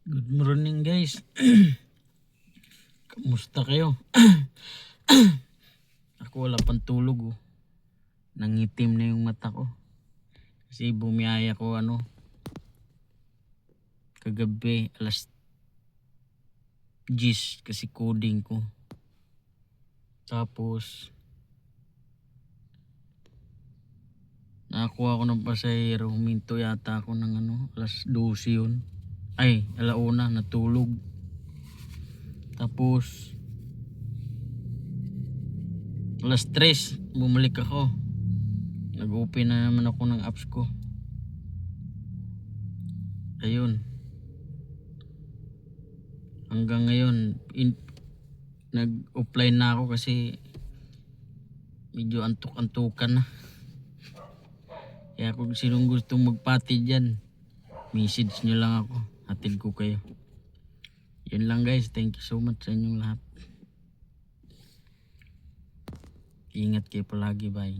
Good morning guys. Kamusta kayo? Ako wala pang tulog oh. Nangitim na yung mata ko. Kasi bumiyaya ko kagabi alas 10 kasi coding ko. Tapos nakakuha ko ng pasahero, huminto yata ako ng alas 12 yun. Ay, alauna natulog. Tapos alas 3 bumalik ako. Nag-open na naman ako ng apps ko. Ayun. Hanggang ngayon nag-offline na ako kasi medyo antok-antukan na. Kaya kung sinong gustong magpati dyan, message nyo lang ako. Hatid ko kayo. Yun lang guys. Thank you so much sa inyong lahat. Ingat kayo palagi. Bye.